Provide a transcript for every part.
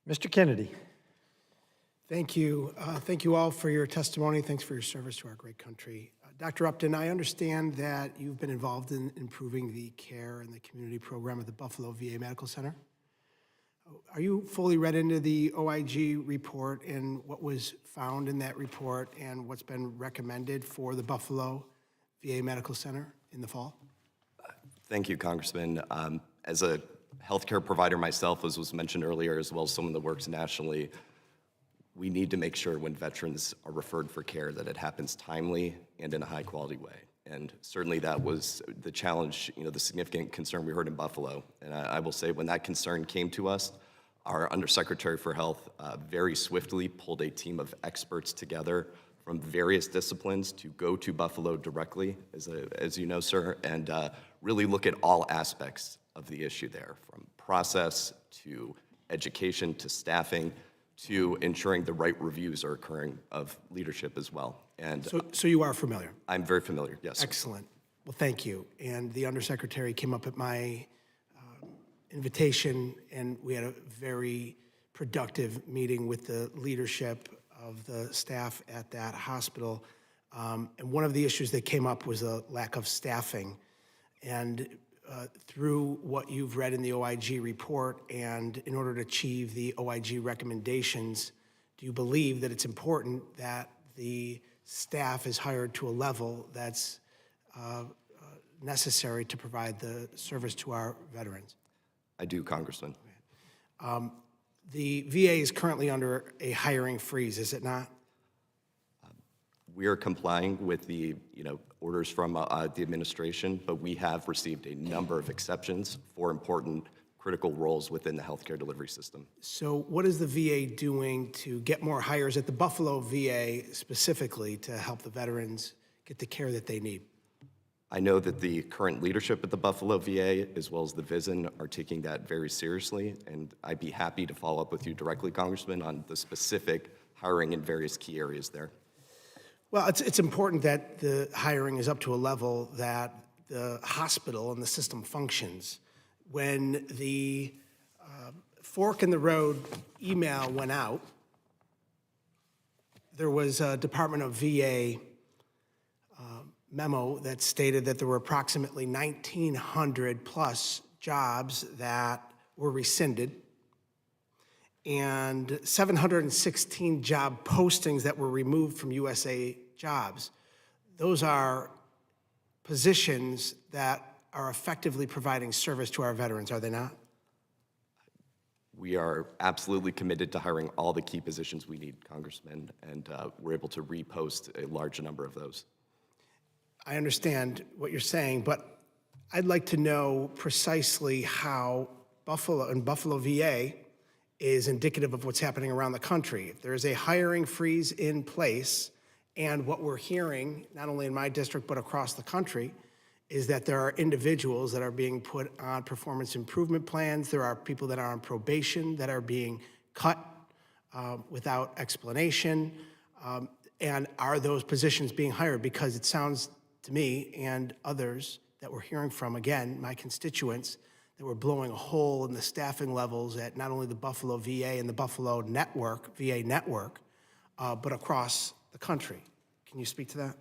Mr. Kennedy. Thank you. Thank you all for your testimony. Thanks for your service to our great country. Dr. Upton, I understand that you've been involved in improving the care and the community program at the Buffalo VA Medical Center. Are you fully read into the OIG report and what was found in that report and what's been recommended for the Buffalo VA Medical Center in the fall? Thank you, Congressman. As a healthcare provider myself, as was mentioned earlier, as well as someone that works nationally, we need to make sure when veterans are referred for care that it happens timely and in a high-quality way. And certainly that was the challenge, the significant concern we heard in Buffalo. And I will say when that concern came to us, our Undersecretary for Health very swiftly pulled a team of experts together from various disciplines to go to Buffalo directly, as you know, sir, and really look at all aspects of the issue there, from process to education to staffing to ensuring the right reviews are occurring of leadership as well. And So you are familiar? I'm very familiar, yes. Excellent. Well, thank you. And the Undersecretary came up at my invitation, and we had a very productive meeting with the leadership of the staff at that hospital. And one of the issues that came up was a lack of staffing. And through what you've read in the OIG report and in order to achieve the OIG recommendations, do you believe that it's important that the staff is hired to a level that's necessary to provide the service to our veterans? I do, Congressman. The VA is currently under a hiring freeze, is it not? We are complying with the orders from the administration, but we have received a number of exceptions for important critical roles within the healthcare delivery system. So what is the VA doing to get more hires at the Buffalo VA specifically to help the veterans get the care that they need? I know that the current leadership at the Buffalo VA, as well as the VISN, are taking that very seriously, and I'd be happy to follow up with you directly, Congressman, on the specific hiring in various key areas there. Well, it's important that the hiring is up to a level that the hospital and the system functions. When the fork in the road email went out, there was a Department of VA memo that stated that there were approximately 1,900 plus jobs that were rescinded and 716 job postings that were removed from USA Jobs. Those are positions that are effectively providing service to our veterans, are they not? We are absolutely committed to hiring all the key positions we need, Congressman, and we're able to repost a large number of those. I understand what you're saying, but I'd like to know precisely how Buffalo VA is indicative of what's happening around the country. If there is a hiring freeze in place, and what we're hearing, not only in my district but across the country, is that there are individuals that are being put on performance improvement plans. There are people that are on probation that are being cut without explanation. And are those positions being hired? Because it sounds to me and others that we're hearing from, again, my constituents, that we're blowing a hole in the staffing levels at not only the Buffalo VA and the Buffalo network, VA network, but across the country. Can you speak to that?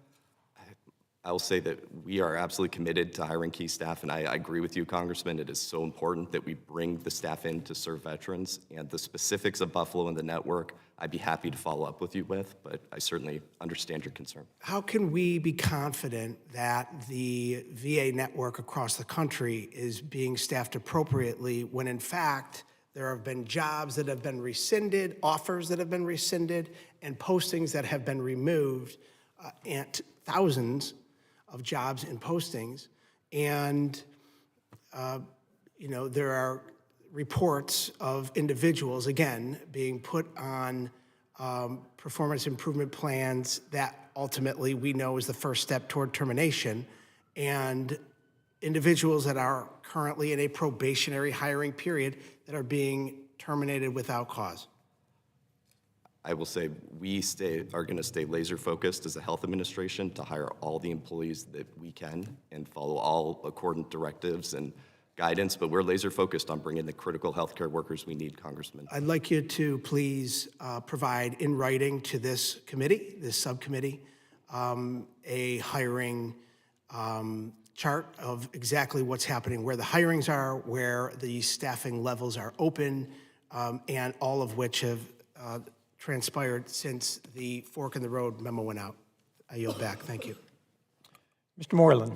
I will say that we are absolutely committed to hiring key staff, and I agree with you, Congressman. It is so important that we bring the staff in to serve veterans, and the specifics of Buffalo and the network, I'd be happy to follow up with you with, but I certainly understand your concern. How can we be confident that the VA network across the country is being staffed appropriately when, in fact, there have been jobs that have been rescinded, offers that have been rescinded, and postings that have been removed, and thousands of jobs and postings, and there are reports of individuals, again, being put on performance improvement plans that ultimately we know is the first step toward termination, and individuals that are currently in a probationary hiring period that are being terminated without cause. I will say we are going to stay laser focused as a health administration to hire all the employees that we can and follow all accordant directives and guidance, but we're laser focused on bringing the critical healthcare workers we need, Congressman. I'd like you to please provide in writing to this committee, this subcommittee, a hiring chart of exactly what's happening, where the hirings are, where the staffing levels are open, and all of which have transpired since the Fork in the Road memo went out. I yield back. Thank you. Mr. Moreland.